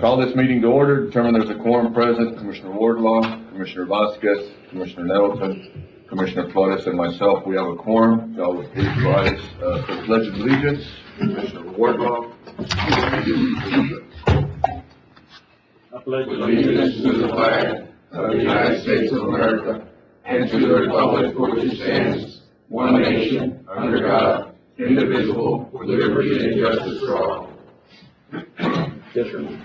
Call this meeting to order. Determine there's a quorum present. Commissioner Wardlaw, Commissioner Vasquez, Commissioner Nettleton, Commissioner Flores, and myself. We have a quorum. Y'all would please rise for the Pledge of Allegiance. Commissioner Wardlaw. I pledge allegiance to the flag of the United States of America and to the republic for which it stands, one nation, under God, indivisible, with liberty and justice for all. Yes, sir.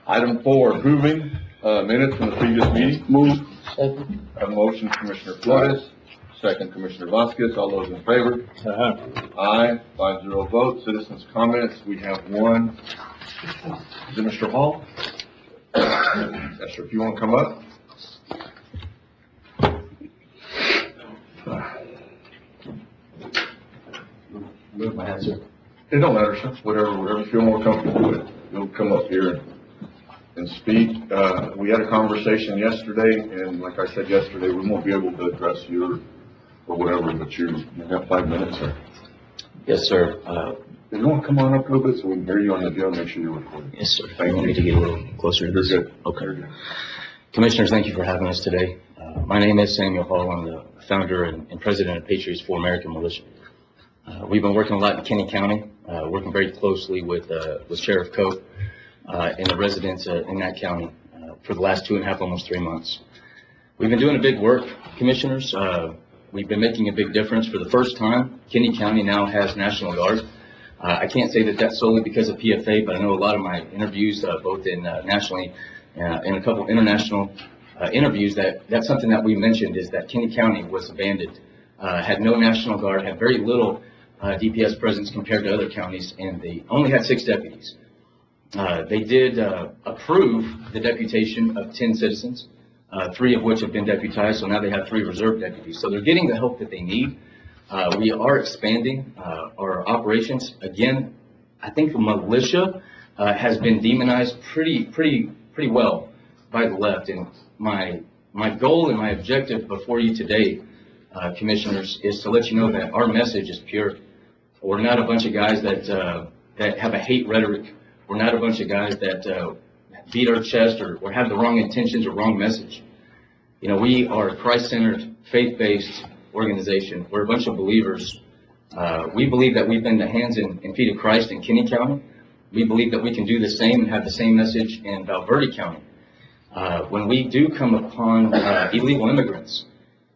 Item 4, approving minutes from the previous meeting. Move. Second. A motion, Commissioner Flores. Second, Commissioner Vasquez. All those in favor? Aye. 5-0 vote. Citizens' comments. We have one. Is it Mr. Hall? Yes, sir. If you want to come up. Move my hand, sir. It don't matter, sir. Whatever you feel more comfortable with. You'll come up here and speak. We had a conversation yesterday, and like I said yesterday, we won't be able to address you or whatever, but you have 5 minutes, sir. Yes, sir. If you want to come on up a little bit so we can hear you on the video, make sure you're recording. Yes, sir. Thank You want you. me to get a little closer to this? You're good. Okay. You're good. Commissioners, thank you for having us today. My name is Samuel Hall. I'm the founder and president of Patriots for American Militia. We've been working a lot in Kenny County, working very closely with Sheriff Coe and the residents in that county for the last 2.5, almost 3 months. We've been doing a big work, Commissioners. We've been making a big difference. For the first time, Kenny County now has National Guard. I can't say that that's solely because of PFA, but I know a lot of my interviews, both in nationally and a couple international interviews, that's something that we mentioned is that Kenny County was abandoned, had no National Guard, had very little DPS presence compared to other counties, and they only had 6 deputies. They did approve the deputation of 10 citizens, 3 of which have been deputized, so now they have 3 reserve deputies. So they're getting the help that they need. We are expanding our operations. Again, I think the militia has been demonized pretty well by the left. And my goal and my objective before you today, Commissioners, is to let you know that our message is pure. We're not a bunch of guys that have a hate rhetoric. We're not a bunch of guys that beat our chest or have the wrong intentions or wrong message. You know, we are a Christ-centered, faith-based organization. We're a bunch of believers. We believe that we've been the hands and feet of Christ in Kenny County. We believe that we can do the same and have the same message in Verde County. When we do come upon illegal immigrants,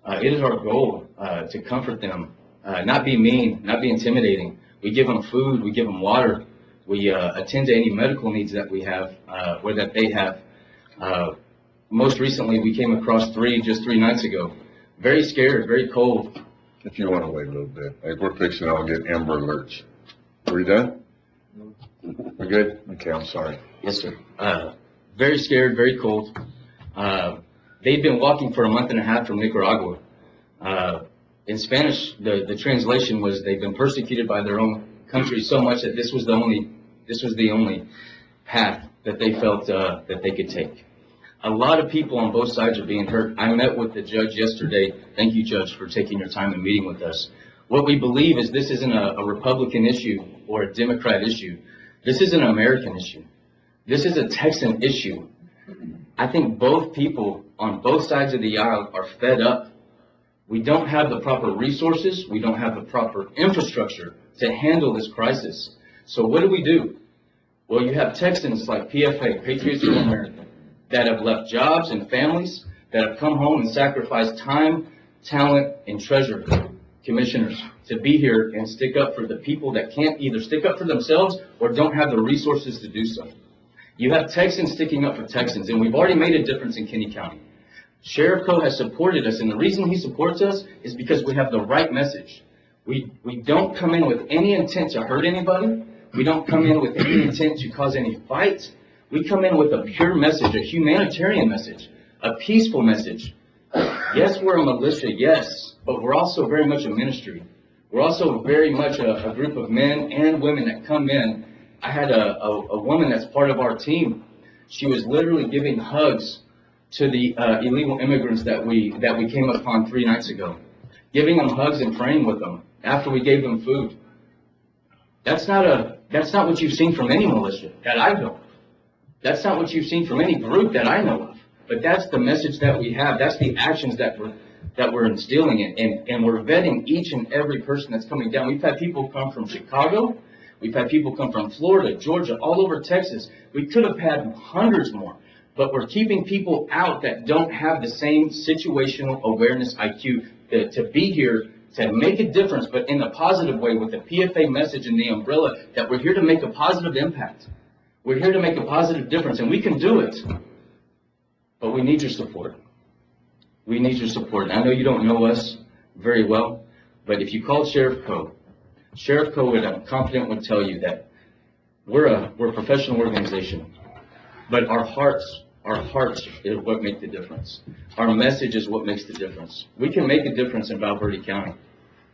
it is our goal to comfort them, not be mean, not be intimidating. We give them food, we give them water, we attend to any medical needs that we have, or that they have. Most recently, we came across 3 just 3 nights ago. Very scared, very cold. If you want to wait a little bit. Hey, we're fixing to all get Amber Alerts. Are we done? We're good? Okay, I'm sorry. Yes, sir. Very scared, very cold. They've been walking for a month and a half from Nicaragua. In Spanish, the translation was they've been persecuted by their own country so much that this was the only path that they felt that they could take. A lot of people on both sides are being hurt. I met with the judge yesterday. Thank you, Judge, for taking your time and meeting with us. What we believe is this isn't a Republican issue or a Democrat issue. This is an American issue. This is a Texan issue. I think both people on both sides of the aisle are fed up. We don't have the proper resources. We don't have the proper infrastructure to handle this crisis. So what do? Well, you have Texans like PFA, Patriots for America, that have left jobs and families, that have come home and sacrificed time, talent, and treasure, Commissioners, to be here and stick up for the people that can't either stick up for themselves or don't have the resources to do so. You have Texans sticking up for Texans, and we've already made a difference in Kenny County. Sheriff Coe has supported us, and the reason he supports us is because we have the right message. We don't come in with any intent to hurt anybody. We don't come in with any intent to cause any fights. We come in with a pure message, a humanitarian message, a peaceful message. Yes, we're a militia, yes, but we're also very much a ministry. We're also very much a group of men and women that come in. I had a woman that's part of our team. She was literally giving hugs to the illegal immigrants that we came upon 3 nights ago, giving them hugs and praying with them after we gave them food. That's not what you've seen from any militia that I know of. That's not what you've seen from any group that I know of. But that's the message that we have. That's the actions that we're instilling in. And we're vetting each and every person that's coming down. We've had people come from Chicago. We've had people come from Florida, Georgia, all over Texas. We could have had hundreds more. But we're keeping people out that don't have the same situational awareness IQ to be here to make a difference, but in a positive way with the PFA message and the umbrella that we're here to make a positive impact. We're here to make a positive difference, and we can do it. But we need your support. We need your support. I know you don't know us very well, but if you call Sheriff Coe would, I'm confident, would tell you that we're a professional organization, but our hearts is what make the difference. Our message is what makes the difference. We can make a difference in Val Verde County.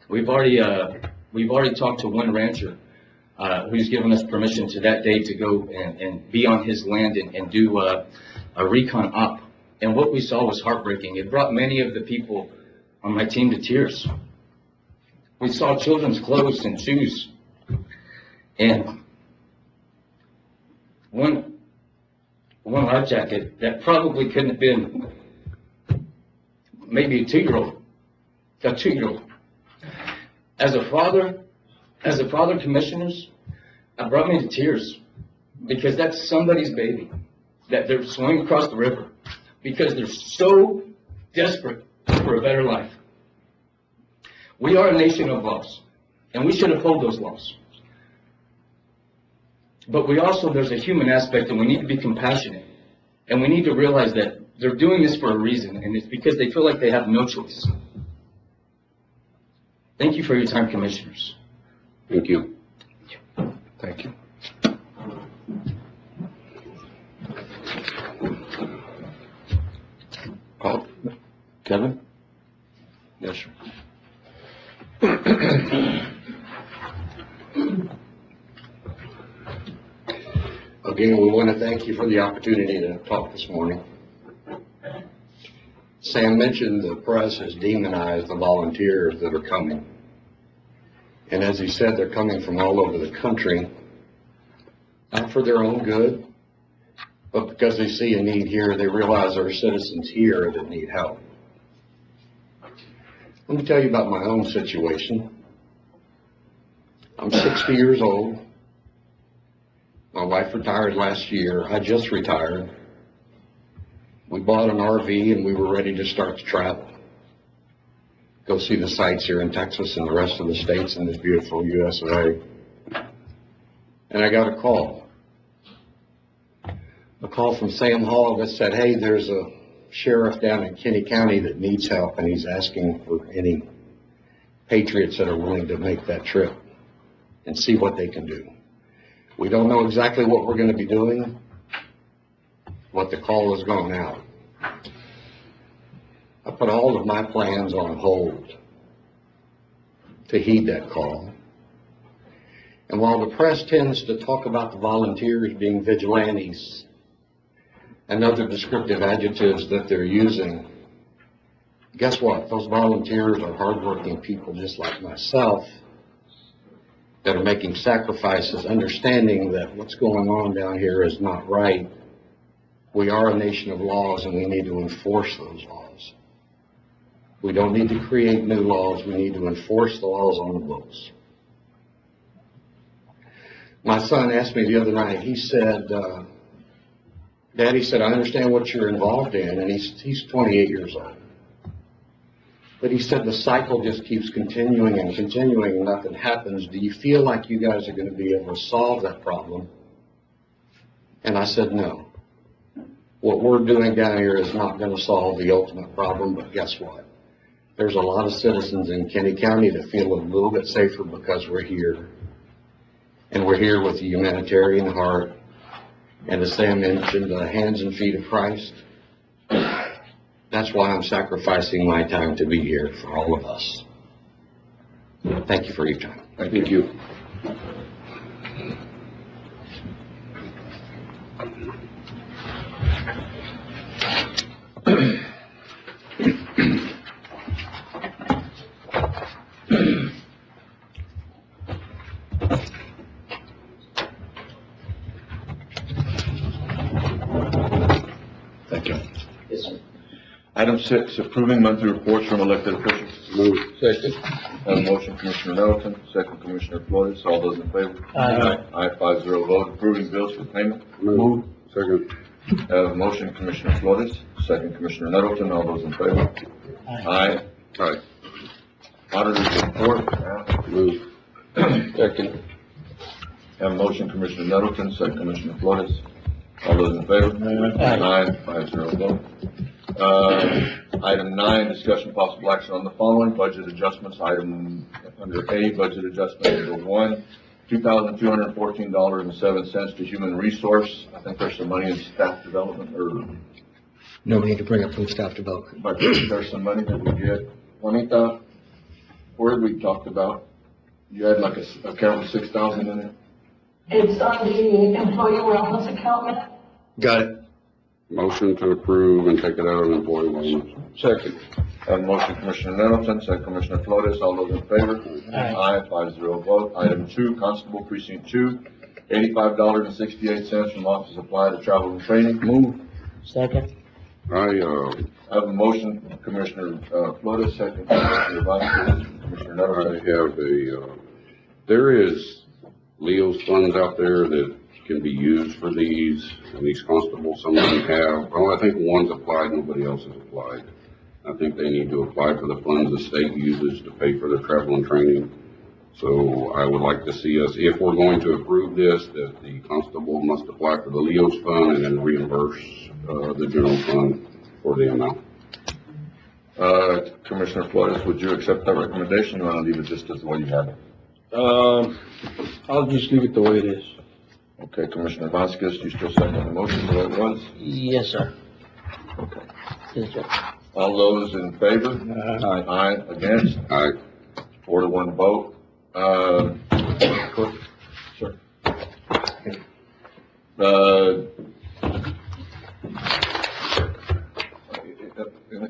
We've already talked to one rancher who's given us permission to that day to go and be on his land and do a recon op. And what we saw was heartbreaking. It brought many of the people on my team to tears. We saw children's clothes and shoes, and one life jacket that probably couldn't have been maybe a two-year-old. As a father, commissioners, it brought me to tears because that's somebody's baby that they're swimming across the river because they're so desperate for a better life. We are a nation of laws, and we should uphold those laws. But there's a human aspect, and we need to be compassionate. And we need to realize that they're doing this for a reason, and it's because they feel like they have no choice. Thank you for your time, commissioners. Thank you. Thank you. Paul? Kevin? Yes, sir. Again, we want to thank you for the opportunity to talk this morning. Sam mentioned the press has demonized the volunteers that are coming. And as he said, they're coming from all over the country, not for their own good, but because they see a need here. They realize there are citizens here that need help. Let me tell you about my own situation. I'm 60 years old. My wife retired last year. I just retired. We bought an RV and we were ready to start to travel. Go see the sights here in Texas and the rest of the states in this beautiful US of A. And I got a call from Sam Hall that said, hey, there's a sheriff down in Kinney County that needs help, and he's asking for any patriots that are willing to make that trip and see what they can do. We don't know exactly what we're going to be doing, but the call has gone out. I put all of my plans on hold to heed that call. And while the press tends to talk about the volunteers being vigilantes and other descriptive adjectives that they're using, guess what? Those volunteers are hardworking people just like myself that are making sacrifices, understanding that what's going on down here is not right. We are a nation of laws, and we need to enforce those laws. We don't need to create new laws. We need to enforce the laws on the books. My son asked me the other night, he said, Daddy said, I understand what you're involved in, and he's 28 years old. But he said the cycle just keeps continuing and continuing and nothing happens. Do you feel like you guys are going to be able to solve that problem? And I said, no. What we're doing down here is not going to solve the ultimate problem, but guess what? There's a lot of citizens in Kinney County that feel a little bit safer because we're here. And we're here with a humanitarian heart. And as Sam mentioned, the hands and feet of Christ. That's why I'm sacrificing my time to be here for all of us. Thank you for your time. Thank you. Item 6, approving monthly reports from elected officials. Move. Second. Have a motion, Commissioner Nettleton, second, Commissioner Flores. All those in favor? Aye. Aye, 5-0 vote. Approving bills for payment. Move. Second. Have a motion, Commissioner Flores, second, Commissioner Nettleton. All those in favor? Aye. Aye. Auditor's report. Move. Second. Have a motion, Commissioner Nettleton, second, Commissioner Flores. All those in favor? Aye. 5-0 vote. Item 9, discussion possible action on the following budget adjustments. Item under A, budget adjustment number 1, $2,214.07 to human resource. I think there's some money in staff development, No, we need to bring up from staff development. but there's some money that we get. Juanita, where we talked about, you had like a account with 6,000 in it? It's on the employee wellness account, Matt. Got it. Motion to approve and take it out of employee wellness. Second. Have a motion, Commissioner Nettleton, second, Commissioner Flores. All those in favor? Aye. 5-0 vote. Item 2, Constable Precinct 2, $85.68 from Office Supply to Travel and Training. Move. Second. I have a motion, Commissioner Flores, second, Commissioner Vasquez, Commissioner I Nettleton. have there is Leo's funds out there that can be used for these, and these constables, some of them have. Well, I think one's applied, nobody else has applied. I think they need to apply for the funds the state uses to pay for their travel and training. So I would like to see us, if we're going to approve this, that the constable must apply for the Leo's fund and then reimburse, the general fund for the amount. Commissioner Flores, would you accept that recommendation, or want to leave it just as the way you have it? I'll just leave it the way it is. Okay, Commissioner Vasquez, you still second the motion the way it was? Yes, sir. Okay. Yes, sir. All those in favor? Aye. Against? Aye. 4-1 vote. Sure.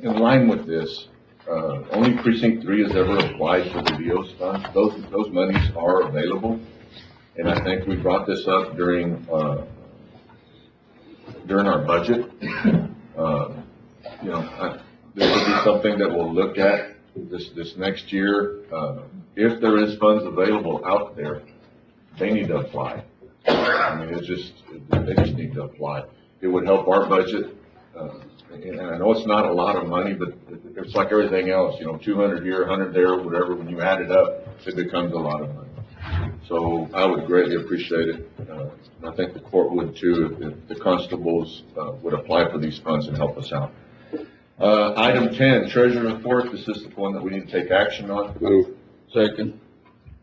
In line with this, only precinct 3 has ever applied for the Leo's funds. Those monies are available. And I think we brought this up during our budget. This will be something that we'll look at this next year. If there is funds available out there, they need to apply. I mean, they just need to apply. It would help our budget. And I know it's not a lot of money, but it's like everything else, 200 here, 100 there, whatever. When you add it up, it becomes a lot of money. So I would greatly appreciate it. I think the court would too, if the constables would apply for these funds and help us out. Item 10, Treasurer Report. This is the one that we need to take action on. Move. Second.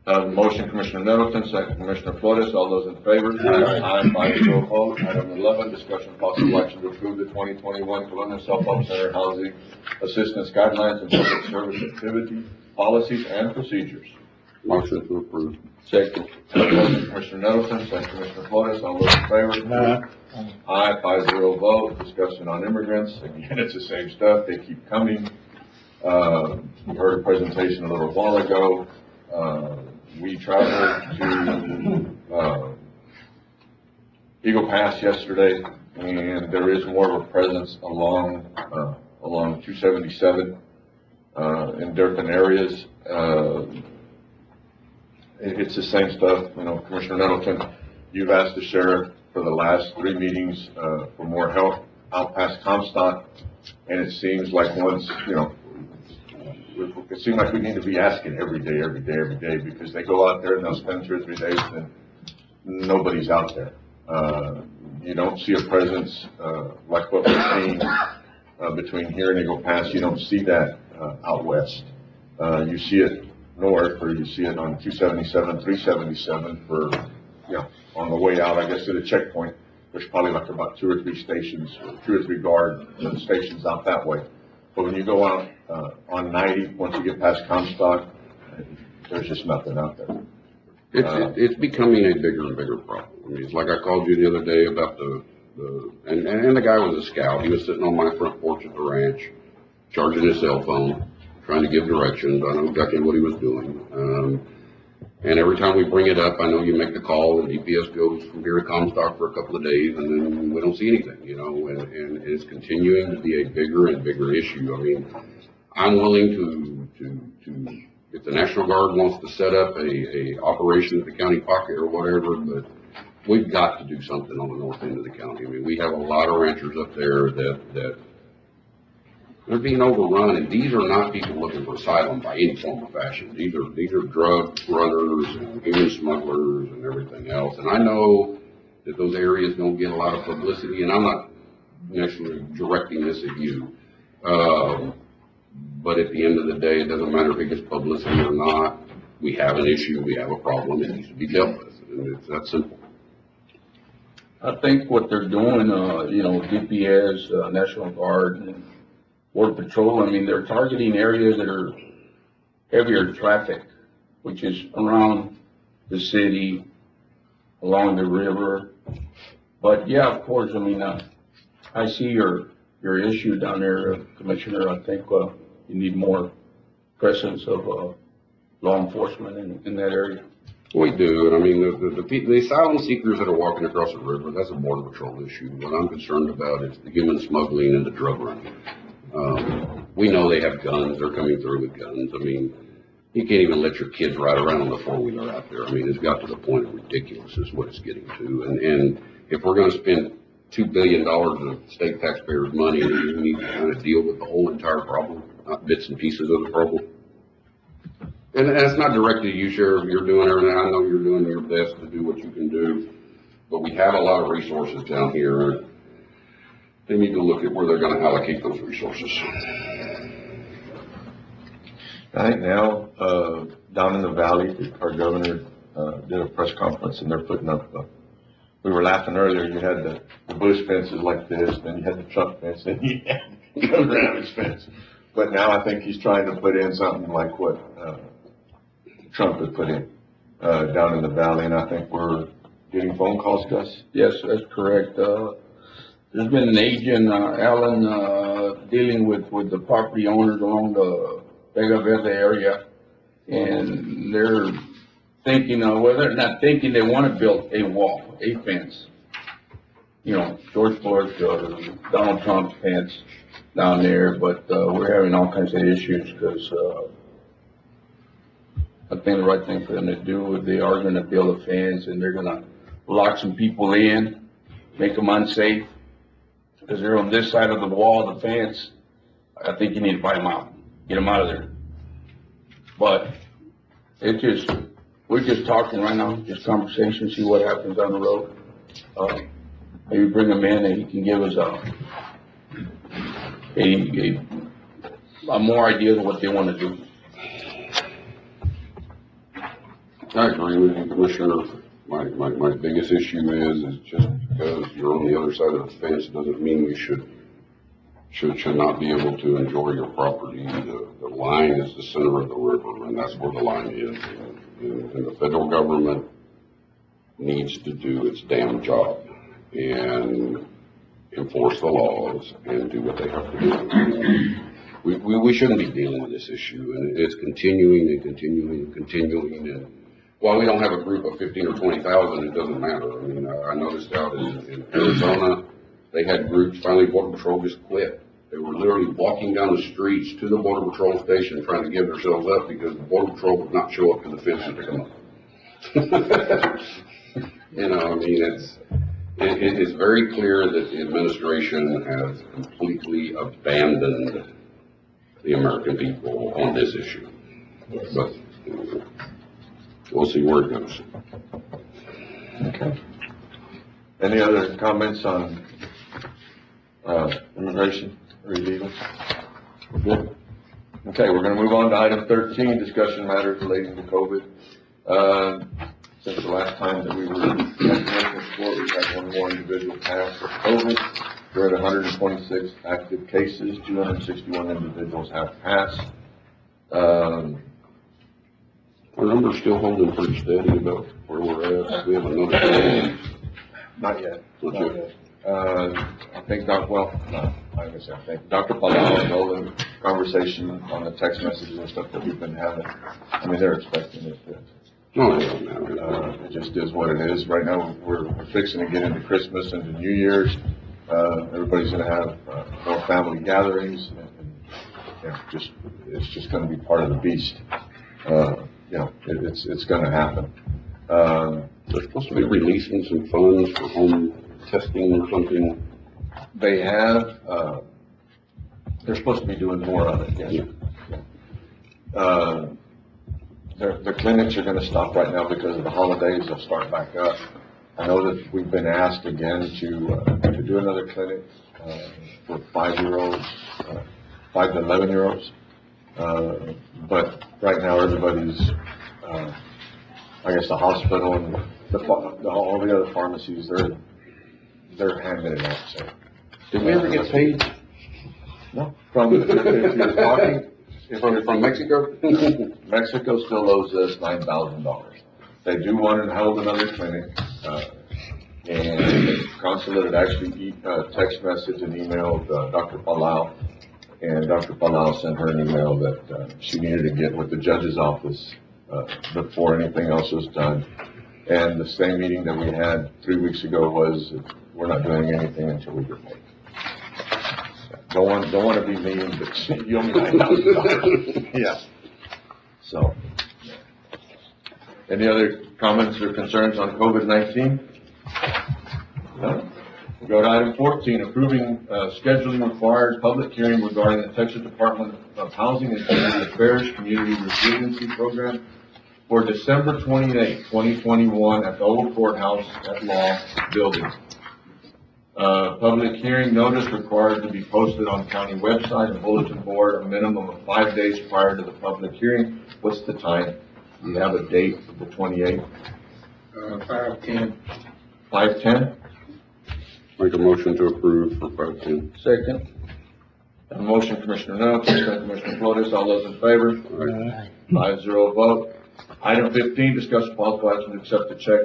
Motion, Commissioner Nettleton, second, Commissioner Flores. All those in favor? Aye. 5-0 vote. Item 11, discussion possible action to approve the 2021 Columbus Self-Help Center Housing Assistance Guidelines and Public Service Activity Policies and Procedures. Motion to approve. Second. Motion, Commissioner Nettleton, second, Commissioner Flores. All those in favor? Aye. 5-0 vote. Discussion on immigrants. Again, it's the same stuff. They keep coming. You heard a presentation a little while ago. We traveled to Eagle Pass yesterday, and there is more of a presence along 277 in different areas. It's the same stuff. Commissioner Nettleton, you've asked the sheriff for the last 3 meetings for more help out past Comstock, and it seems like it seems like we need to be asking every day, because they go out there and they'll spend 2 or 3 days and nobody's out there. You don't see a presence like what we're seeing between here and Eagle Pass. You don't see that out west. You see it north, or you see it on 277, 377 for, on the way out, I guess, to the checkpoint. There's probably like about 2 or 3 stations, 2 or 3 guard stations out that way. But when you go out on 90, once you get past Comstock, there's just nothing out there. It's becoming a bigger and bigger problem. I mean, it's like I called you the other day about and the guy was a scout. He was sitting on my front porch at the ranch, charging his cell phone, trying to give directions. I know exactly what he was doing. And every time we bring it up, I know you make the call and DPS goes from here to Comstock for a couple of days and then we don't see anything, you know, and it's continuing to be a bigger and bigger issue. I mean, I'm willing to if the National Guard wants to set up a operation at the county pocket or whatever, but we've got to do something on the north end of the county. I mean, we have a lot of ranchers up there that they're being overrun, and these are not people looking for asylum by any form of fashion. These are drug runners and human smugglers and everything else. And I know that those areas don't get a lot of publicity, and I'm not necessarily directing this at you. But at the end of the day, it doesn't matter if it gets publicity or not. We have an issue, we have a problem, it needs to be dealt with, and it's that simple. I think what they're doing, you know, DPS, National Guard, and Border Patrol, I mean, they're targeting areas that are heavier traffic, which is around the city, along the river. But yeah, of course, I mean, I see your issue down there, Commissioner. I think you need more presence of law enforcement in that area. We do, and I mean, the asylum seekers that are walking across the river, that's a Border Patrol issue. What I'm concerned about is the human smuggling and the drug running. We know they have guns, they're coming through with guns. I mean, you can't even let your kids ride around on the four-wheeler out there. I mean, it's got to the point of ridiculous is what it's getting to. And if we're gonna spend $2 billion of state taxpayers' money, we need to kind of deal with the whole entire problem, not bits and pieces of the problem. And that's not directed at you, Sheriff. You're doing everything. I know you're doing your best to do what you can do. But we have a lot of resources down here. They need to look at where they're going to allocate those resources. I think now, down in the valley, our governor, did a press conference and they're putting up, we were laughing earlier, you had the bush fences like this, then you had the Trump fence, then you had Governor Abbott's fence. But now I think he's trying to put in something like what, Trump had put in, down in the valley, and I think we're getting phone calls, Gus? Yes, that's correct. There's been an agent, Alan, dealing with the property owners along the Verde area, and they're thinking, well, they're not thinking, they want to build a wall, a fence. You know, George Bush or Donald Trump's fence down there, but we're having all kinds of issues because I think the right thing for them to do is they are going to build a fence and they're going to lock some people in, make them unsafe because they're on this side of the wall, the fence. I think you need to buy them out, get them out of there. But we're just talking right now, just conversation, see what happens down the road. Maybe bring him in and he can give us a more idea of what they want to do. I agree with you, Commissioner. My biggest issue is just because you're on the other side of the fence doesn't mean you should not be able to enjoy your property. The line is the center of the river, and that's where the line is. And the federal government needs to do its damn job and enforce the laws and do what they have to do. We shouldn't be dealing with this issue, and it's continuing and continuing and continuing. And while we don't have a group of 15 or 20,000, it doesn't matter. I mean, I noticed out in Arizona, they had groups, finally Border Patrol just quit. They were literally walking down the streets to the Border Patrol station trying to give themselves up because the Border Patrol would not show up to the fence to pick them up. You know, I mean, it is very clear that the administration has completely abandoned the American people on this issue. But we'll see where it goes. Okay. Any other comments on, immigration or illegal? We're good. Okay, we're gonna move on to item 13, discussion matters relating to COVID. Since the last time that we were at Commissioner's Court, we've had one more individual pass with COVID. We're at 126 active cases, 261 individuals have passed. Our number's still holding pretty steady about where we're at. We have another. Not yet. Not Not yet. yet. I think, I guess I think Dr. Palau and Nolan conversation on the text messages and stuff that we've been having. I mean, they're expecting it Oh, yeah, no, It just is what it is. Right now, we're fixing to get into Christmas and the New Year's. Everybody's gonna have, more family gatherings and it's just gonna be part of the beast. It's gonna happen. they're supposed to be releasing some funds for home testing or something. They have, they're supposed to be doing more of it, yes. The clinics are gonna stop right now because of the holidays. They'll start back up. I know that we've been asked again to do another clinic, for 5-year-olds, 5 to 11-year-olds. But right now, everybody's, I guess the hospital and all the other pharmacies, they're handing it out, so. Did we ever get paid? No, if you're talking, From Mexico? Mexico still owes us $9,000. They do want to hold another clinic, and the consulate had actually text message and emailed Dr. Palau, and Dr. Palau sent her an email that she needed to get with the judge's office before anything else was done. And the same meeting that we had 3 weeks ago was, we're not doing anything until we get paid. Don't want to be mean, but you owe me $9,000. Yeah. So, any other comments or concerns on COVID-19? No? We'll go to item 14, approving scheduling required public hearing regarding the Texas Department of Housing and Community Affairs Community Resiliency Program for December 28, 2021 at the old courthouse at Law Building. Public hearing notice required to be posted on county website and bulletin board a minimum of 5 days prior to the public hearing. What's the time? Do you have a date for the 28th? 5:10. 5:10? Make a motion to approve for 510. Second. A motion, Commissioner Nettleton, second Commissioner Flores. All those in favor? Aye. 5-0 vote. Item 15, discuss possible action to accept a check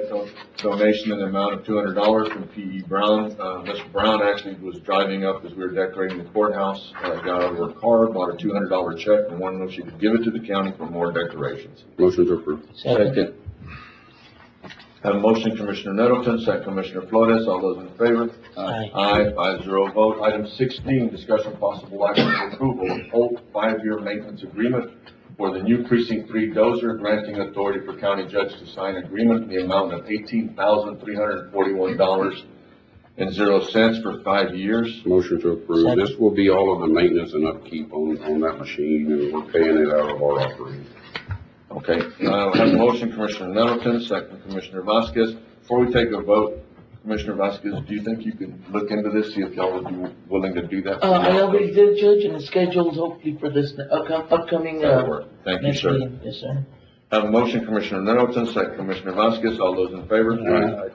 donation in the amount of $200 from P.E. Brown. Mr. Brown actually was driving up as we were decorating the courthouse, got out of her car, bought a $200 check, and wanted to know if she could give it to the county for more decorations. Motion to approve. Second. Have a motion, Commissioner Nettleton, second Commissioner Flores. All those in favor? Aye. Aye, 5-0 vote. Item 16, discussion possible action for approval of Holt 5-year maintenance agreement for the new precinct 3 dozer, granting authority for county judge to sign agreement in the amount of $18,341.00 for 5 years. Motion to approve. Second. This will be all of the maintenance and upkeep on that machine, and we're paying it out of our operating. Okay, have a motion, Commissioner Nettleton, second Commissioner Vasquez. Before we take a vote, Commissioner Vasquez, do you think you can look into this, see if y'all would be willing to do that? I already did, Judge, and it's scheduled hopefully for this upcoming, That'll work. Thank you, next sir. meeting. Yes, sir. Have a motion, Commissioner Nettleton, second Commissioner Vasquez. All those in favor? Aye.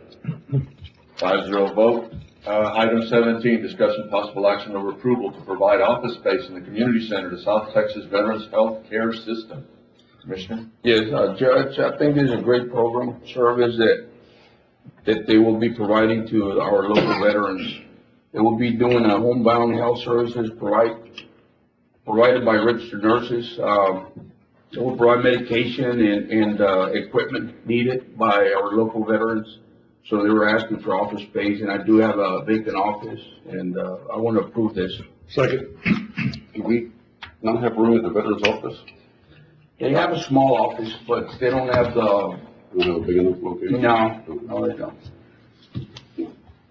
5-0 vote. Item 17, discussion possible action over approval to provide office space in the community center to South Texas Veterans Health Care System. Commissioner? Yes, Judge, I think this is a great program, service that they will be providing to our local veterans. They will be doing a homebound health services provided by registered nurses. They will provide medication and equipment needed by our local veterans. So they were asking for office space, and I do have a vacant office, and I want to approve this. Second. Do we not have room at the veterans office? They have a small office, but they don't have the, We don't have a big enough location? no, they don't.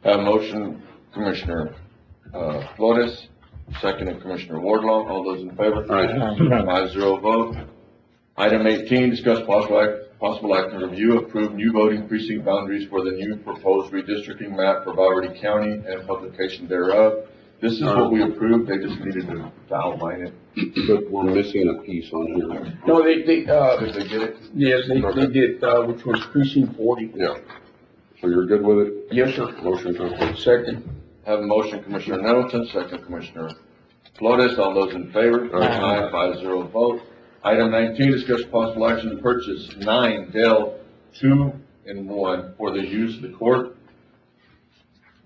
Have a motion, Commissioner Flores, second Commissioner Wardlaw. All those in favor? All right. 5-0 vote. Item 18, discuss possible action to review, approve new voting precinct boundaries for the new proposed redistricting map for Verde County and publication thereof. This is what we approved. They just needed to outline it. But we're missing a piece on here. No, they, Did they get it? yes, they did, which was precinct 40. Yeah. So you're good with it? Yes, sir. Motion to approve. Second. Have a motion, Commissioner Nettleton, second Commissioner Flores. All those in favor? Aye. 5-0 vote. Item 19, discuss possible action to purchase 9 Dell 2-in-1 for the use of the court.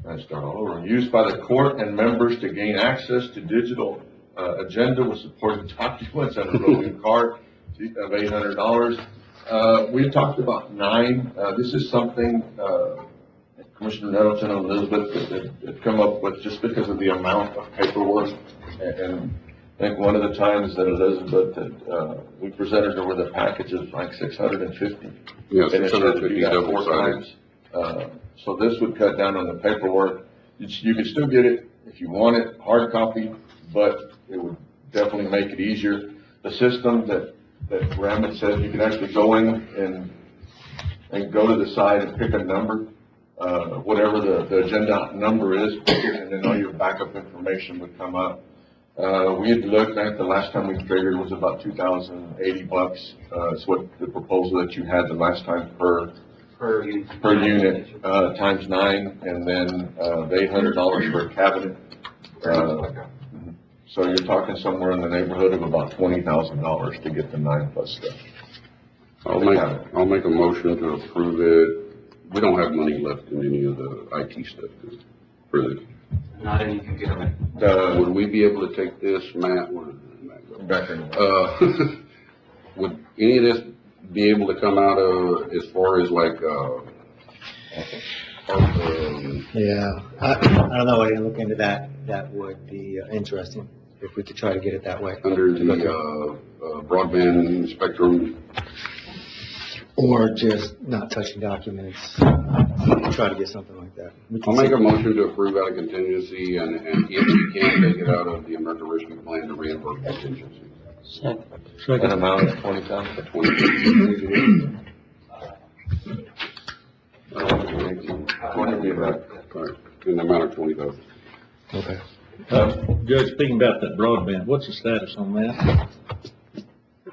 I start all over. Used by the court and members to gain access to digital agenda with supporting documents and a roving cart of $800. We had talked about 9. This is something, Commissioner Nettleton and Elizabeth had come up with just because of the amount of paperwork. And I think one of the times that Elizabeth had, we presented her with a package of like 650. Yeah, And it had to do 650 that double 4 sided. times. So this would cut down on the paperwork. You could still get it if you want it, hard copy, but it would definitely make it easier. The system that Ramit said, you can actually go in and go to the side and pick a number, whatever the agenda number is, pick it, and then all your backup information would come up. We had looked, I think the last time we figured was about $2,080. It's what the proposal that you had the last time per unit, times 9, and then, the $800 for a cabinet. So you're talking somewhere in the neighborhood of about $20,000 to get the 9 plus stuff. I'll make a motion to approve it. We don't have money left in any of the IT stuff for this. Not any computer. Would we be able to take this, Matt? Where did Matt go? Back in. Would any of this be able to come out of, as far as like, Yeah, I don't know, I didn't look into that. That would be interesting, if we could try to get it that way. under the, broadband spectrum? Or just not touching documents, try to get something like that. We can I'll make see. a motion to approve out of contingency, and if we can, take it out of the American Rescue Plan to reimburse contingency. An amount of 20,000. 20 would be about. Right, in the amount of 20,000. Okay. Judge, speaking about that broadband, what's the status on that?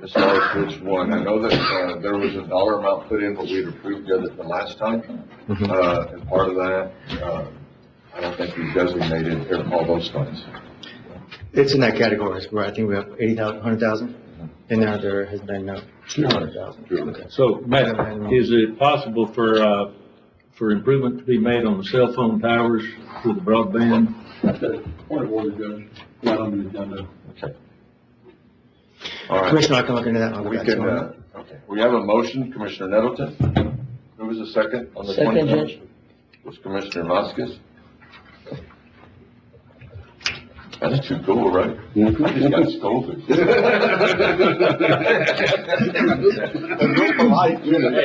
As far as which one, I know that, there was a dollar amount put in, but we had approved the last time. And part of that, I don't think we designated all those funds. It's in that category, where I think we have 80,000, 100,000, and now there has been 200,000. Okay. So, Matt, is it possible for improvement to be made on the cell phone towers through the broadband? Point of order, Judge, not on the agenda. Okay. All right. Commissioner, I can look into that one. We can, okay. We have a motion, Commissioner Nettleton. Who was the second on the Second, 20? Judge. Was Commissioner Vasquez. That's too cool, right? I just got scolded. Hey,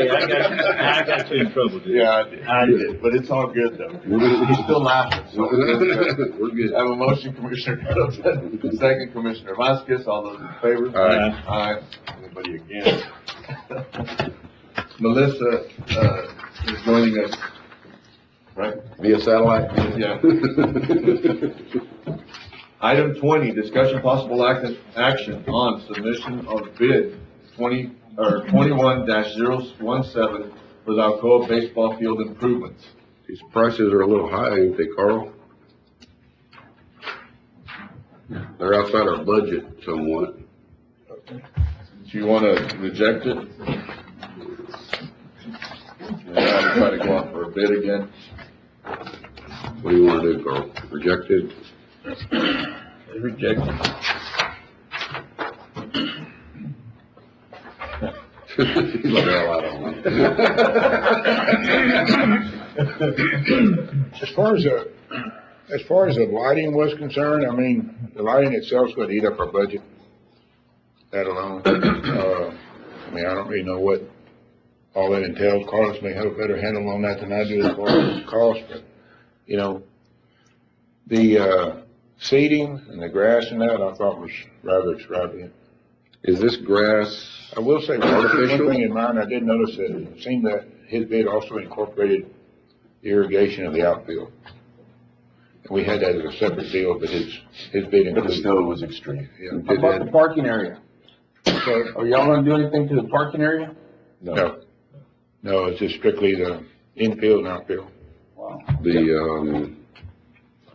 I got you in trouble, dude. Yeah, I did, but it's all good though. He's still laughing, so We're good. I have a motion, Commissioner Nettleton, second, Commissioner Vasquez, all those in favor? Aye. Aye. Anybody against? Melissa, is joining us, right? Via satellite? Yeah. Item 20, discussion possible action on submission of bid 21-017 for the Alcoa baseball field improvements. These prices are a little high, ain't they, Carl? They're outside our budget somewhat. Do you want to reject it? I'll try to go out for a bid again. What do you want to do, Carl? Reject it? Reject it. Look, hell, I don't know. As far as the lighting was concerned, I mean, the lighting itself is going to eat up our budget, that alone. I mean, I don't really know what all that entails. Carlos may have a better handle on that than I do as far as cost, but, you know, the, seeding and the grass and that, I thought was rather extravagant. Is this grass, I will say, Artificial? one thing in mind, I did notice that it seemed that his bid also incorporated the irrigation of the outfield. And we had that as a separate deal, but his bid But it included. still was extreme. Yeah. How about the parking area? So, Are y'all gonna do anything to the parking area? no, it's just strictly the infield and outfield. Wow.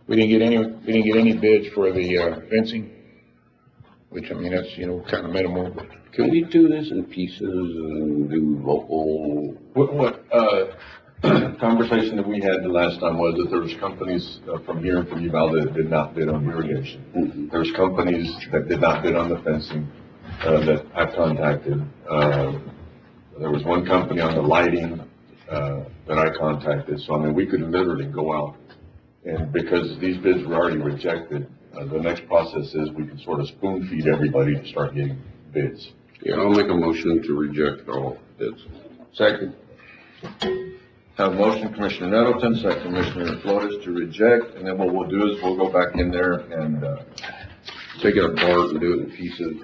We didn't get any bids for the, fencing, which, I mean, that's, you know, kind of minimal, but can we do this in pieces and do local? What conversation that we had the last time was that there was companies from here and from Uvalde that did not bid on irrigation. Mhm. There was companies that did not bid on the fencing, that I've contacted. There was one company on the lighting, that I contacted, so I mean, we could literally go out, and because these bids were already rejected, the next process is we can sort of spoon feed everybody to start getting bids. Yeah, I'll make a motion to reject all bids. Second. Have a motion, Commissioner Nettleton, second Commissioner Flores to reject, and then what we'll do is we'll go back in there and, Take it apart and do it in pieces.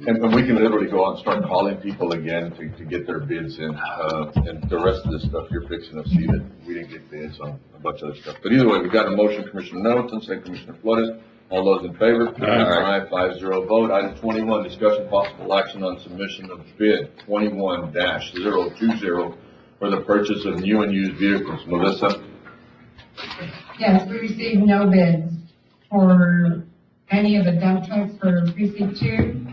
and we can literally go out and start calling people again to get their bids in. And the rest of this stuff, you're fixing to see that we didn't get bids on a bunch of other stuff. But either way, we got a motion, Commissioner Nettleton, second Commissioner Flores. All those in favor? Aye. 5-0 vote. Item 21, discussion possible action on submission of bid 21-020 for the purchase of new and used vehicles. Melissa? Yes, we received no bids for any of the dump trucks for precinct 2,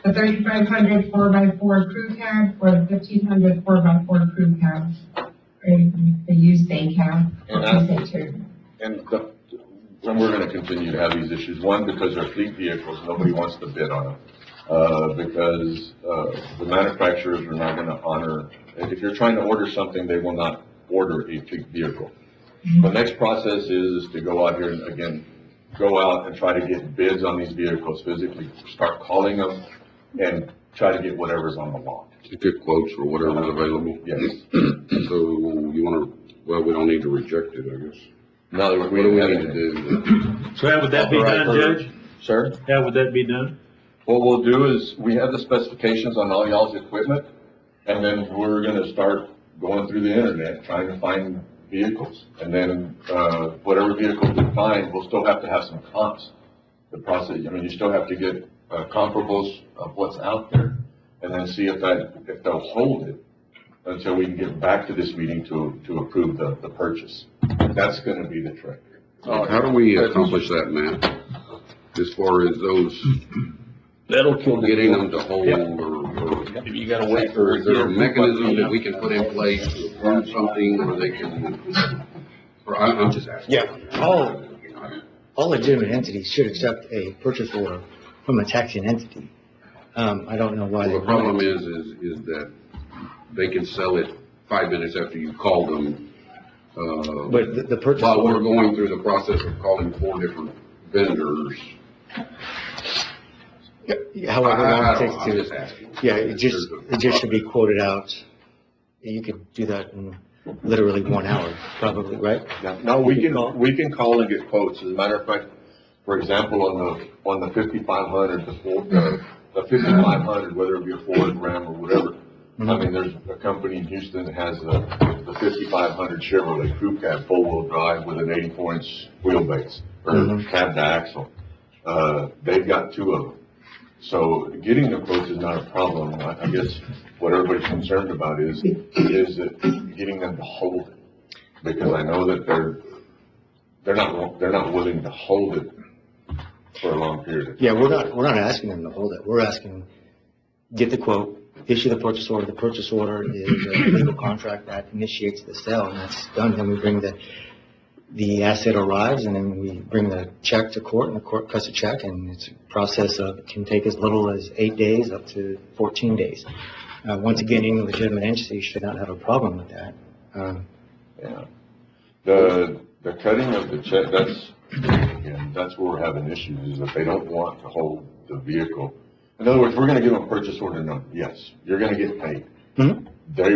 the 3500 4x4 crew cab, or the 1500 4x4 crew cab, or the used day cab for precinct 2. And we're gonna continue to have these issues. One, because they're fleet vehicles, nobody wants to bid on them. Because, the manufacturers are not gonna honor, if you're trying to order something, they will not order a fleet vehicle. The next process is to go out here and again, go out and try to get bids on these vehicles, physically start calling them and try to get whatever's on the lot. To get quotes for whatever's available. Yes. So you wanna, well, we don't need to reject it, I guess. Now, What do we need to do? So how would that be done, Judge? Sir? How would that be done? What we'll do is, we have the specifications on all y'all's equipment, and then we're gonna start going through the internet, trying to find vehicles. And then, whatever vehicles we find, we'll still have to have some comps. The process, I mean, you still have to get, comparables of what's out there, and then see if they'll hold it until we can get back to this meeting to approve the purchase. That's gonna be the trick. How do we accomplish that, Matt? As far as those, That'll kill getting them to hold or, You gotta wait for. or is there a mechanism that we can put in place to approve something where they can, or I'm just asking. Yeah, all legitimate entities should accept a purchase order from a taxing entity. I don't know why they Well, the problem wouldn't. is that they can sell it 5 minutes after you call them. But the purchase While we're order, going through the process of calling 4 different vendors. however long it takes I'm just to, asking. yeah, it just should be quoted out. You could do that in literally 1 hour, probably, right? No, we can call and get quotes. As a matter of fact, for example, on the 5500, the 5500, whether it be a Ford, Ram, or whatever. I mean, there's a company in Houston that has the 5500 Chevrolet crew cab, four-wheel drive with an 84-inch wheelbase, or cab to axle. They've got 2 of them. So getting the quotes is not a problem. I guess what everybody's concerned about is that getting them to hold it. Because I know that they're not willing to hold it for a long period of time. Yeah, we're not asking them to hold it. We're asking, get the quote, issue the purchase order. The purchase order is a legal contract that initiates the sale, and that's done. Then we bring the asset arrives, and then we bring the check to court, and the court cuts a check, and it's a process of, it can take as little as 8 days up to 14 days. Once again, any legitimate entity should not have a problem with that. Yeah. The cutting of the check, that's where we're having issues, is that they don't want to hold the vehicle. In other words, we're gonna give them a purchase order number. Yes, you're gonna get paid. Mm-hmm. They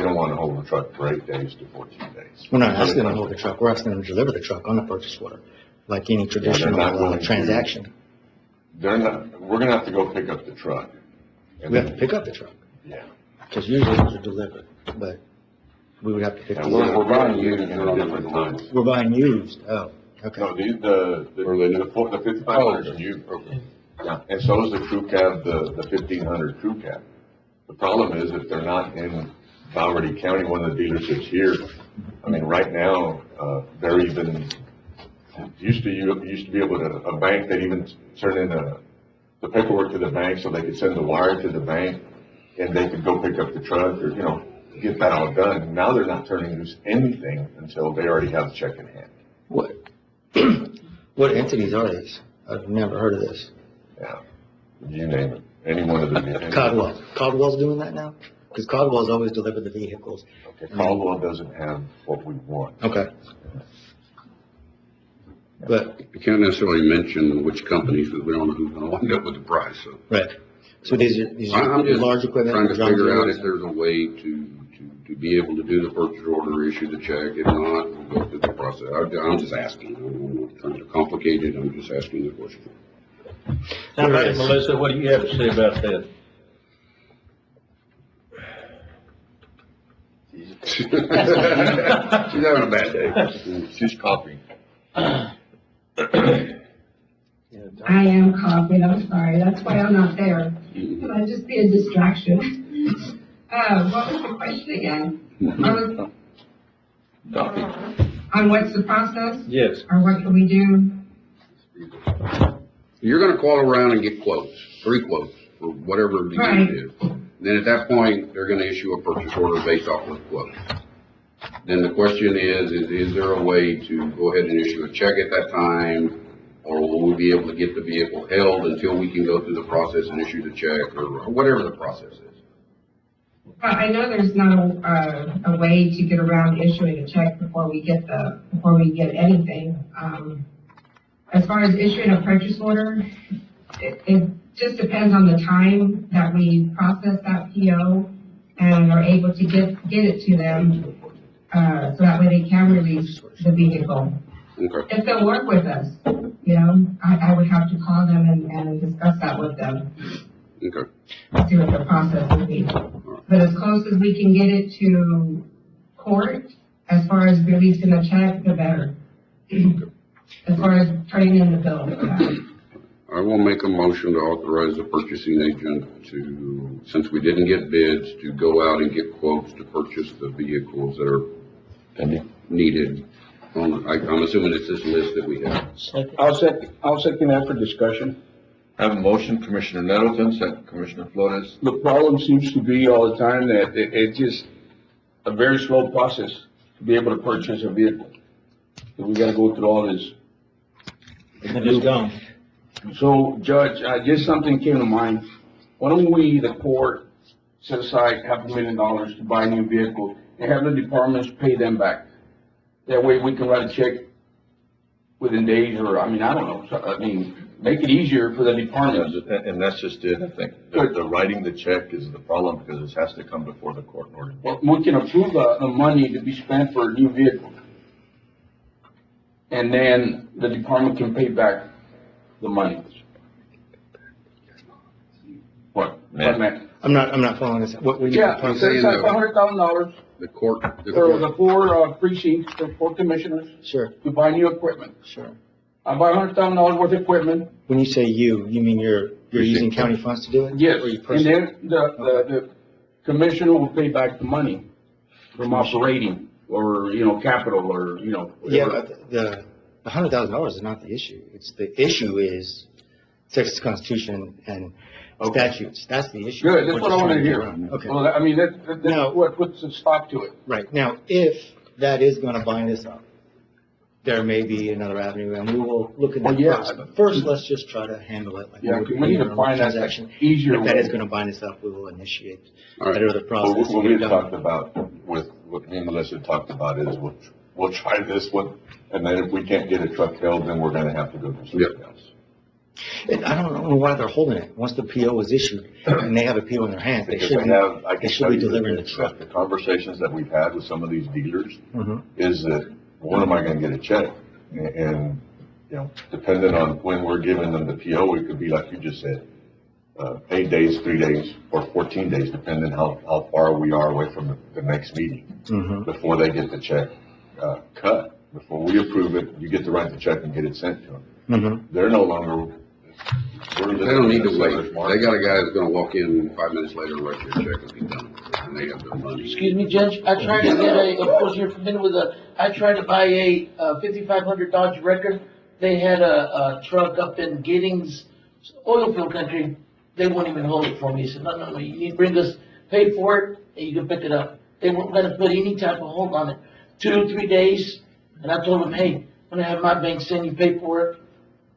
don't wanna hold the truck for 8 days to 14 days. We're not asking them to hold the truck. We're asking them to deliver the truck on the purchase order, like any traditional not willing to. transaction. We're gonna have to go pick up the truck. We have to pick up the truck, Yeah. because usually those are delivered, but we would have to pick And it we're up. buying used at different times. We're buying used, oh, okay. No, the 5500 is new. Yeah, and so is the crew cab, the 1500 crew cab. The problem is if they're not in Valverde County, one of the dealerships here, I mean, right now, they're even, used to be able to, a bank that even turn in the paperwork to the bank so they could send the wire to the bank and they could go pick up the truck or, get that all done. Now they're not turning loose anything until they already have the check in hand. What entities are these? I've never heard of this. Yeah, you name it, any one of them. Caldwell's doing that now? Because Caldwell's always delivered the vehicles. Okay, Caldwell doesn't have what we want. Okay. But, You can't necessarily mention which companies, because we don't know who's gonna wind up with the price, so. right. So these are I'm just large equipment. trying to John figure out Deere's. if there's a way to be able to do the purchase order, issue the check. If not, we'll go through the process. I'm just asking. I'm not trying to complicate it. I'm just asking the question. Not really. Melissa, what do you have to say about that? She's having a bad day. She's coughing. I am coughing, I'm sorry, that's why I'm not there. It might just be a distraction. What was the question again? Coughing. On what's the process, Yes. or what can we do? You're gonna call around and get quotes, 3 quotes for whatever the Right. unit is. Then at that point, they're gonna issue a purchase order based off of the quotes. Then the question is there a way to go ahead and issue a check at that time? Or will we be able to get the vehicle held until we can go through the process and issue the check, or whatever the process is? I know there's not a way to get around issuing a check before we get anything. As far as issuing a purchase order, it just depends on the time that we process that PO and are able to get it to them, so that way they can release the vehicle. Okay, If they'll work with us, you know, I would have to call them and discuss that with them, okay. see what the process would be. But as close as we can get it to court, as far as releasing the check, the better. As far as turning in the bill, yeah. I will make a motion to authorize the purchasing agent to, since we didn't get bids, to go out and get quotes to purchase the vehicles that are needed. I'm assuming it's this list that we have. I'll second that for discussion. I have a motion, Commissioner Nettleton, second Commissioner Flores. The problem seems to be all the time that it's just a very slow process to be able to purchase a vehicle. So we gotta go through all this. And it's gone. So, Judge, just something came to mind. Why don't we, the court, set aside $500,000 to buy a new vehicle and have the departments pay them back? That way we can write a check within days, or, I don't know, make it easier for the departments. And that's just it, I think. The writing the check is the problem because it has to come before the court in order. Well, we can approve the money to be spent for a new vehicle. And then the department can pay back the money. What? What, man? I'm not following this. What we need Yeah, to it says $500,000 The court, for the 4 precincts, the 4 commissioners Sure, to buy new equipment. sure. I buy $100,000 worth of equipment. When you say you mean you're using county funds to do it? Yes, Or you and personally? then the commissioner will pay back the money from operating or, capital or, Yeah, whatever. but the $100,000 is not the issue. The issue is Texas Constitution and statutes. That's the issue. Good, that's We're what I just want to trying hear. get around. Okay. Well, that's Now- what puts a stop to it. Right. Now, if that is going to bind us up, there may be another avenue, and we will look at Well, that yeah. first. But first, let's just try to handle it like Yeah, would we any need to other find that transaction. easier If that is way. going to bind us up, we will initiate All right. that other process. to What get we it had done. talked about with, what me and Melissa talked about is we'll try this one, and then if we can't get a truck held, then we're gonna have to go to something else. And I don't know why they're holding it. Once the PO is issued and they have a PO in their hands, they Because should I be. have, I they can should tell be you delivering that the truck. the conversations that we've had with some of these dealers Mhm. is that, when am I gonna get a check? And, depending on when we're giving them the PO, it could be like you just said, 8 days, 3 days, or 14 days, depending how far we are away from the next meeting, Mhm. before they get the check, cut. Before we approve it, you get to write the check and get it sent to them. Mhm. They're no longer. they don't need to wait. They got a guy that's gonna walk in 5 minutes later, write their check and be done, and they have their money. Excuse me, Judge, I tried to get of course, you're familiar with I tried to buy a 5500 Dodge Record. They had a truck up in Giddings, oil field country. They won't even hold it for me. He said, no, you need to bring us, pay for it, and you can pick it up. They weren't gonna put any type of hold on it. 2 or 3 days, and I told them, hey, I'm gonna have my bank send you paperwork.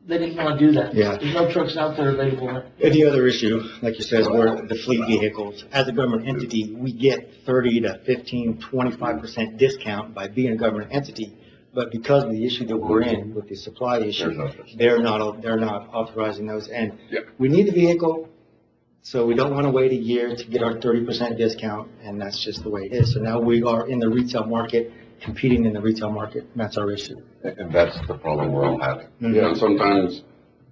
they didn't wanna do that. Yeah. There's no trucks out there available, right? And the other issue, like you said, were the fleet vehicles. As a government entity, we get 30 to 15, 25% discount by being a government entity. But because of the issue that we're in with the supply issue, they're not authorizing those. And we need the vehicle, so we don't want to wait a year to get our 30% discount, and that's just the way it is. So now we are in the retail market, competing in the retail market, and that's our issue. And that's the problem we're all having. Yeah, and sometimes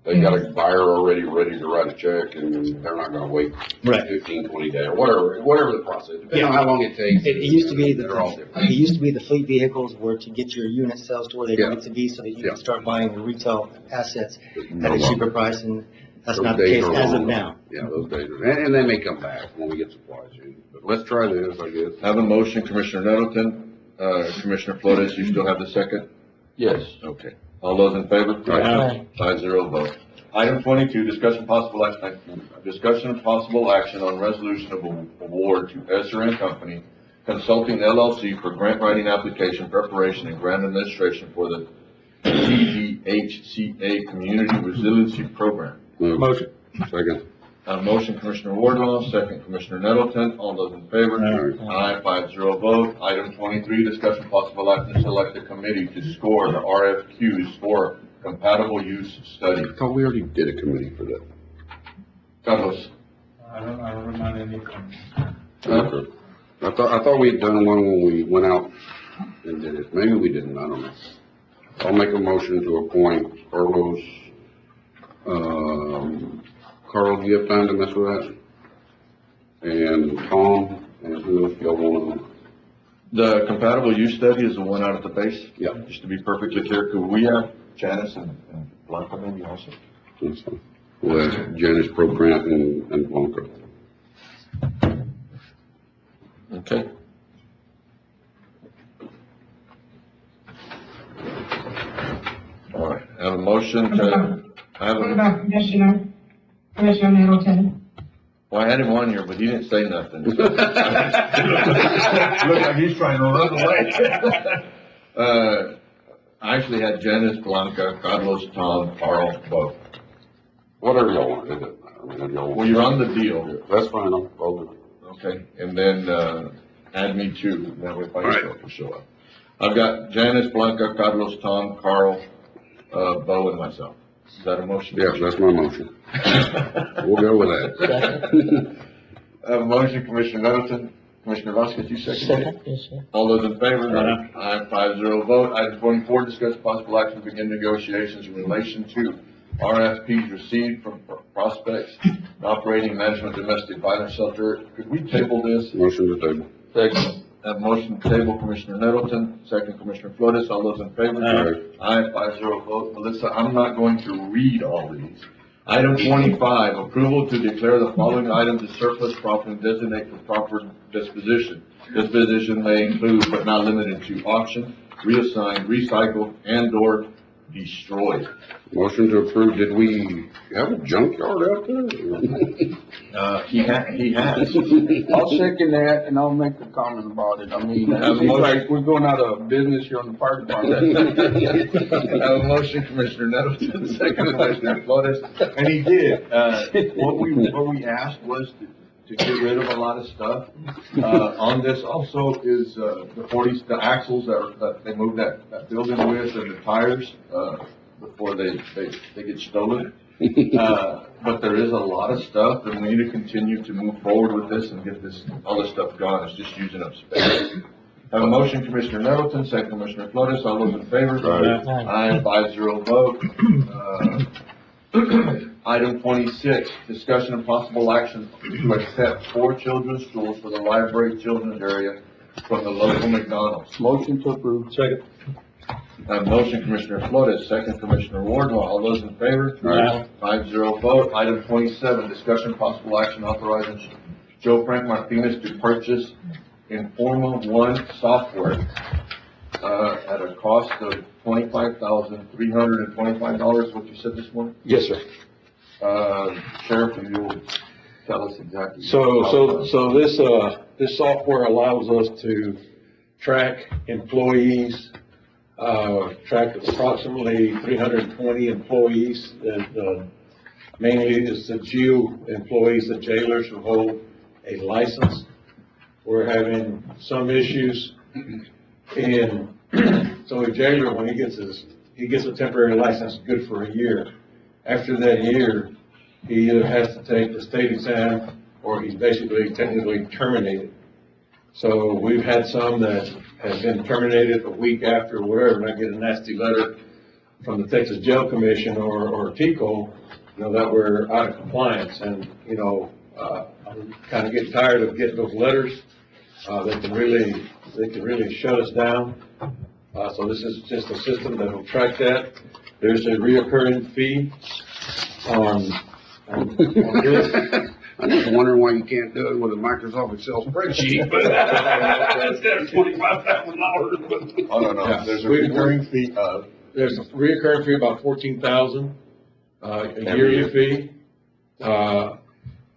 they got a buyer already ready to write a check and they're not gonna wait Right. 15, 20 days, or whatever the process, depending on how long it takes. It used to be They're all the, different. it used to be the fleet vehicles were to get your unit sales to where they need to be so that you Yeah. can start buying the retail assets No at a longer. cheaper price, and that's Those not the days case are as of long. now. Yeah, those days are, and they may come back when we get supplies in, but let's try this, I guess. I have a motion, Commissioner Nettleton, Commissioner Flores, you still have the second? Yes. Okay. All those in favor? Aye. 5-0 vote. Item 22, discussion possible action on resolution of award to Esser and Company Consulting LLC for grant writing application preparation and grant administration for the CDHCA Community Resiliency Program. Motion. Second. Motion, Commissioner Wardlaw, second, Commissioner Nettleton. All those in favor? Aye, 5-0 vote. Item 23, discussion possible action to select a committee to score the RFQs for compatible use study. I thought we already did a committee for that. Carlos? I don't remember any Okay. I thought we had done one when we went out and did it. Maybe we didn't, I don't know. I'll make a motion to appoint Carlos, Carl, do you have time to mess with that? And Tom, and who else y'all want to? The compatible use study is the one out at the base? Yeah. Just to be perfectly clear, could we have Janice and Blanca maybe also? That's fine. Well, that's Janice Procrant and Blanca. Okay. All right, I have a motion What about Commissioner Nettleton? well, I had him on here, but he didn't say nothing. Looks like he's trying to run away. I actually had Janice, Blanca, Carlos, Tom, Carl, both. Whatever y'all want, it doesn't matter. I mean, if y'all want- Well, you're on the deal, That's fine, I'll do it. okay? And then, add me too, that way if I All right. still can show up. I've got Janice, Blanca, Carlos, Tom, Carl, Bo, and myself. Is that a motion? Yeah, that's my motion. We'll go with that. I have a motion, Commissioner Nettleton. Commissioner Vasquez, you second it? Second, yes, sir. All those in favor? Aye. Aye, 5-0 vote. Item 24, discuss possible action to begin negotiations in relation to RFPs received from prospects and operating management domestic violence shelter. Could we table this? Motion to table. Second. Have motion to table, Commissioner Nettleton, second, Commissioner Flores. All those in favor? Aye. Aye, 5-0 vote. Melissa, I'm not going to read all these. Item 25, approval to declare the following items as surplus property and designate for proper disposition. Disposition may include, but not limited to, auction, reassigned, recycled, and/or destroyed. Motion to approve. Did we have a junkyard out there? He has. I'll second that and I'll make a comment about it. I mean, it Have a seems motion. like we're going out of business here on the fire department. I have a motion, Commissioner Nettleton, second, Commissioner Flores, and he did. What we asked was to get rid of a lot of stuff. On this also is, the axles that they moved that building with and the tires, before they get stolen. But there is a lot of stuff, and we need to continue to move forward with this and get all this stuff gone. It's just using up space. Have a motion, Commissioner Nettleton, second, Commissioner Flores. All those in favor? Aye, 5-0 vote. Item 26, discussion and possible action to accept 4 children's stools for the library children's area from the local McDonald's. Motion to approve. Second. Motion, Commissioner Flores, second, Commissioner Wardlaw. All those in favor? Aye. 5-0 vote. Item 27, discussion and possible action authorizing Joe Frank Martinez to purchase Informa One software at a cost of $25,325, what you said this morning? Yes, sir. Sheriff, if you'll tell us exactly. So this software allows us to track employees, track approximately 320 employees, and mainly it's the jail employees, the jailers who hold a license. We're having some issues in, so a jailer, when he gets a temporary license, good for a year. After that year, he either has to take the state exam or he's basically technically terminated. So we've had some that have been terminated a week after or whatever, and I get a nasty letter from the Texas Jail Commission or TICO, that we're out of compliance. And, I'm kind of getting tired of getting those letters. They can really shut us down. So this is just a system that will track that. There's a reoccurring fee on this. I'm just wondering why you can't do it with a Microsoft Excel spreadsheet, but instead of $25,000. Oh, no, Yeah. there's a recurring fee of. There's a reoccurring fee about 14,000, a Every yearly fee.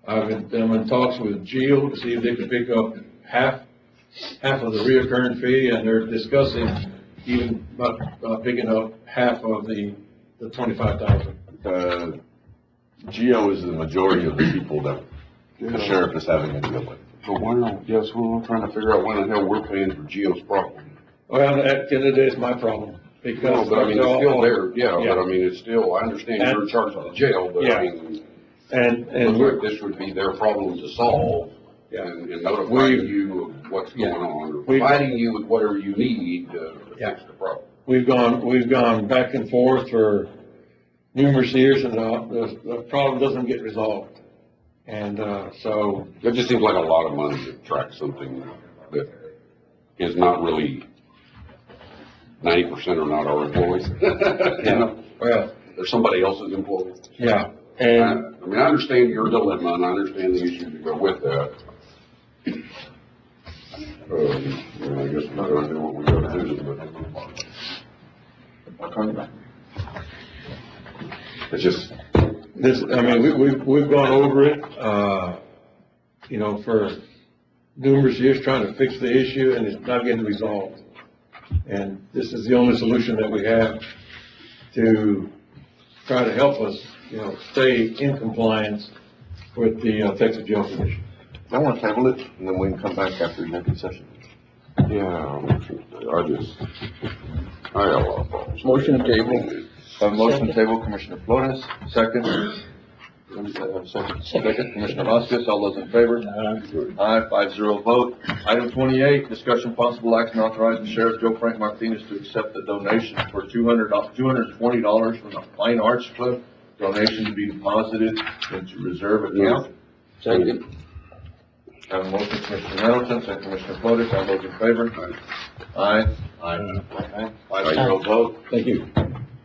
I'm in talks with Geo to see if they can pick up half of the reoccurring fee, and they're discussing even about picking up half of the 25,000. Geo is the majority of the people that the sheriff is having to deal with. But why not, yes, we're trying to figure out why the hell we're paying for Geo's problem. Well, at the end of the day, it's my problem, because. No, but I mean, it's still there, yeah, Yeah. but I mean, it's still, I understand you're in charge of the jail, but Yeah. I mean, And looks like this would be their problem to solve. Yeah. And notifying you of what's going on, or providing you with whatever you need to fix the problem. we've gone back and forth for numerous years, and the problem doesn't get resolved. And, so, It just seems like a lot of money to track something that is not really 90% are not our employees. well, They're somebody else's employees. yeah, I and, mean, I understand your dilemma, and I understand the issues that go with that. And I guess we're gonna do what we gotta do, but it's just, we've gone over it, for numerous years trying to fix the issue, and it's not getting resolved. And this is the only solution that we have to try to help us, stay in compliance with the Texas Jail Commission. I want to table it, and then we can come back after executive session. yeah, I got a lot of problems. Motion to table. A motion to table, Commissioner Flores, second. Second, Commissioner Vasquez, all those in favor? Aye, 5-0 vote. Item 28, discussion possible action authorizing Sheriff Joe Frank Martinez to accept the donation for $220 from the Fine Arts Club. Donation to be deposited into reserve account. Second. Have a motion, Commissioner Nettleton, second Commissioner Flores, all those in favor? Aye. Aye. 5-0 vote. Thank you.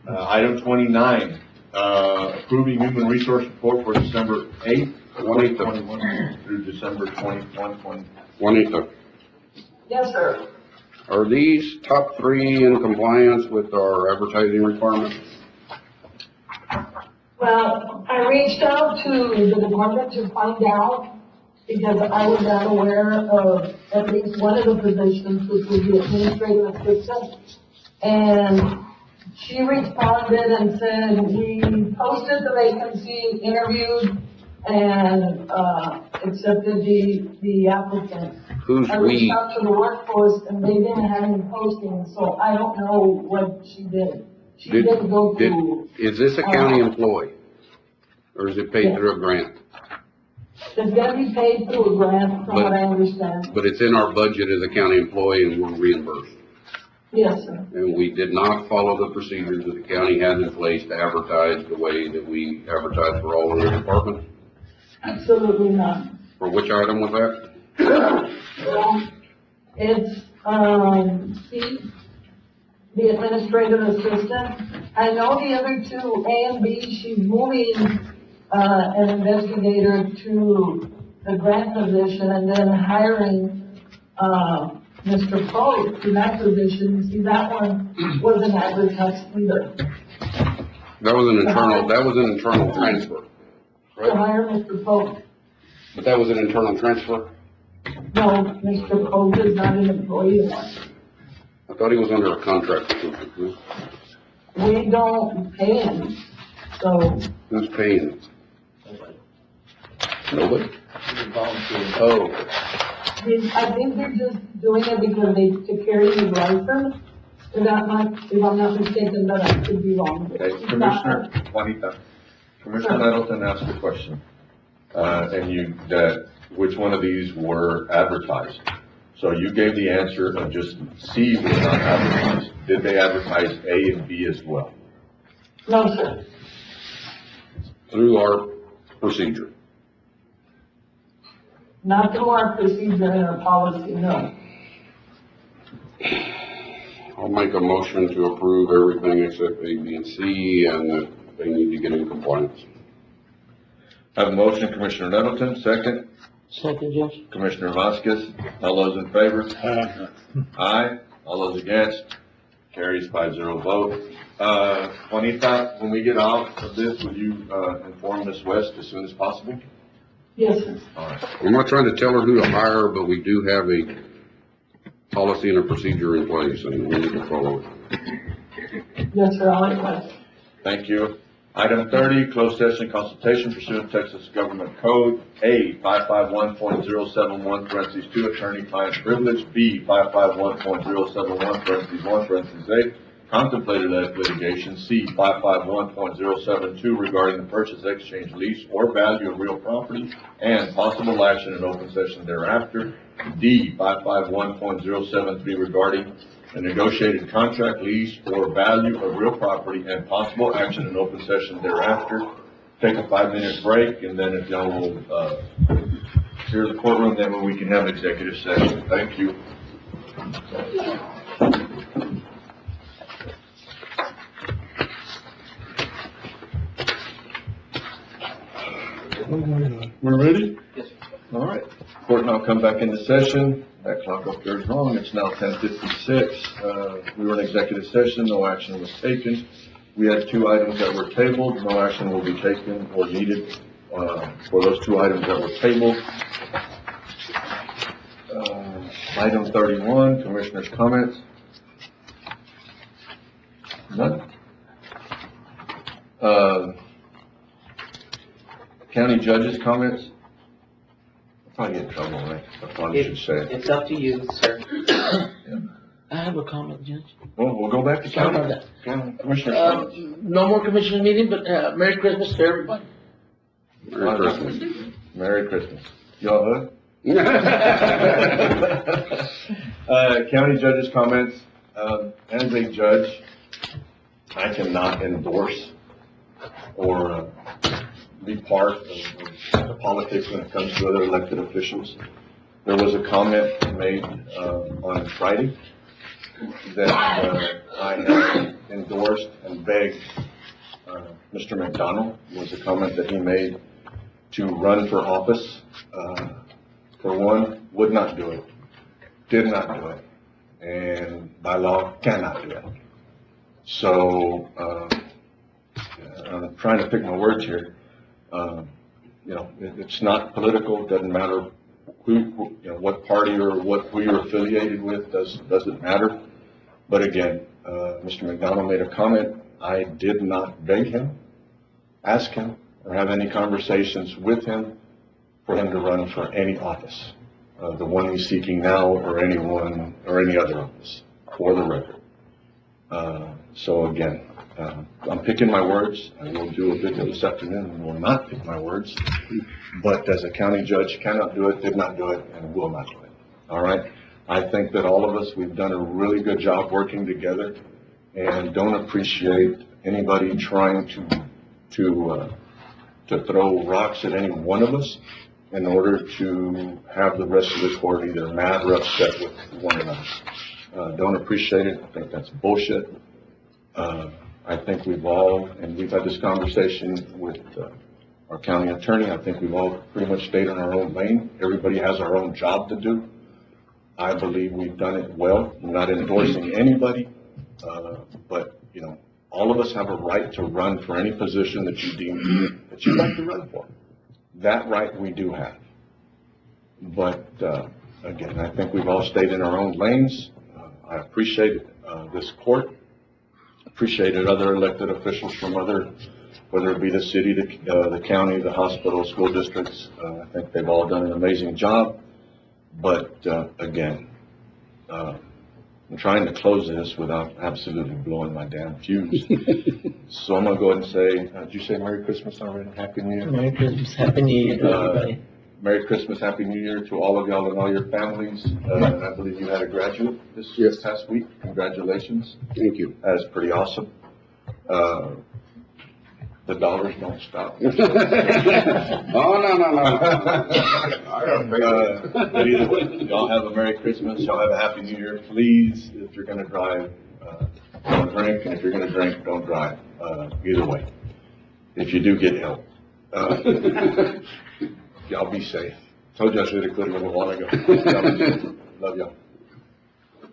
Item 29, approving human resource report for December 8th, 2021 through December 21, Juanita, Yes, sir. are these top three in compliance with our advertising requirements? Well, I reached out to the department to find out, because I was not aware of at least one of the positions, which was the administrative assistant. And she responded and said, we posted the vacancy, interviewed, and, accepted the applicant. Who's I we? reached out to the workforce, and they didn't have any postings, so I don't know what she did. She didn't go to. Is this a county employee? Or is it paid Yes. through a grant? It's gonna be paid through a grant, from what I understand. But it's in our budget as a county employee and we're reimbursed. Yes, sir. And we did not follow the procedures that the county has in place to advertise the way that we advertise for all other departments. Absolutely not. For which item was that? Well, it's, Steve, the administrative assistant. I know the other two, A and B, she's moving, an investigator to the grant position and then hiring, Mr. Poe to that position. See, that one wasn't advertised either. That was an internal transfer, To right? hire Mr. Poe. But that was an internal transfer? No, Mr. Poe is not an employee. I thought he was under a contract or something. We don't pay him, so Who's paying him? Nobody? Oh, I think they're just doing it because they took care of his license. If I'm not mistaken, but I could be wrong. Okay, Commissioner Juanita, Commissioner Nettleton asked a question, which one of these were advertised? So you gave the answer of just C was not advertised. Did they advertise A and B as well? No, sir. through our procedure. Not through our procedure and our policy, no. I'll make a motion to approve everything except A, B, and C, and that they need to get in compliance. I have a motion, Commissioner Nettleton, second. Second, Judge. Commissioner Vasquez, all those in favor? Aye. All those against? Carries 5-0 vote. Juanita, when we get out of this, will you, inform Ms. West as soon as possible? Yes, sir. All right. I'm not trying to tell her who to hire, but we do have a policy and a procedure in place, and we need to follow it. Yes, sir, I'll request. Thank you. Item 30, closed session consultation pursuant to Texas Government Code, A, 551.071, parentheses 2, attorney-client privilege, B, 551.071, parentheses 1, parentheses 8, contemplated litigation, C, 551.072, regarding the purchase, exchange, lease, or value of real property, and possible action in open session thereafter, D, 551.073, regarding a negotiated contract, lease, or value of real property, and possible action in open session thereafter. Take a 5-minute break, and then if y'all will, clear the courtroom, then we can have executive session. Thank you. We're ready? Yes, All right. Court now come back into session. That clock up there is wrong. It's now 10:56. We were in executive session. No action was taken. We had 2 items that were tabled. No action will be taken or needed for those 2 items that were tabled. Item 31, Commissioners' comments. None. County judges' comments. I'll probably get in trouble, right? I probably should say it. It's up to you, sir. I have a comment, Judge. Well, we'll go back to Sorry about county. County Commissioners' Uh, comments. no more commissioner meeting, but, Merry Christmas to everybody. Merry Christmas. Merry Christmas. Y'all hood? County judges' comments. As a judge, I cannot endorse or be part of the politics when it comes to other elected officials. There was a comment made on Friday that I have endorsed and begged Mr. McDonald, was a comment that he made to run for office. For one, would not do it, did not do it, and by law cannot do it. So I'm trying to pick my words here. It's not political. It doesn't matter what party or who you're affiliated with. Doesn't matter. But again, Mr. McDonald made a comment. I did not beg him, ask him, or have any conversations with him for him to run for any office, the one he's seeking now, or any other office, for the record. So again, I'm picking my words. I will do a video this afternoon and will not pick my words. But as a county judge, cannot do it, did not do it, and will not do it. All right? I think that all of us, we've done a really good job working together, and don't appreciate anybody trying to throw rocks at any one of us in order to have the rest of the court either mad or upset with one another. Don't appreciate it. I think that's bullshit. I think we've had this conversation with our county attorney. I think we've all pretty much stayed in our own lane. Everybody has our own job to do. I believe we've done it well. I'm not endorsing anybody, but all of us have a right to run for any position that you deem that you'd like to run for. That right we do have. But again, I think we've all stayed in our own lanes. I appreciate, this court, appreciated other elected officials from whether it be the city, the county, the hospital, school districts. I think they've all done an amazing job. But, again, I'm trying to close this without absolutely blowing my damn fuse. So I'm gonna go ahead and say, did you say Merry Christmas already? Happy New Year? Merry Christmas, Happy New Year to everybody. Merry Christmas, Happy New Year to all of y'all and all your families. And I believe you had a graduate this past week. Congratulations. Thank you. That's pretty awesome. The dollars don't stop. Oh, no. But either way, y'all have a Merry Christmas, y'all have a Happy New Year. Please, if you're gonna drive, don't drink, and if you're gonna drink, don't drive. Either way. If you do, get help. Y'all be safe. Told you I should have quit a little while ago. Y'all be safe. Love y'all.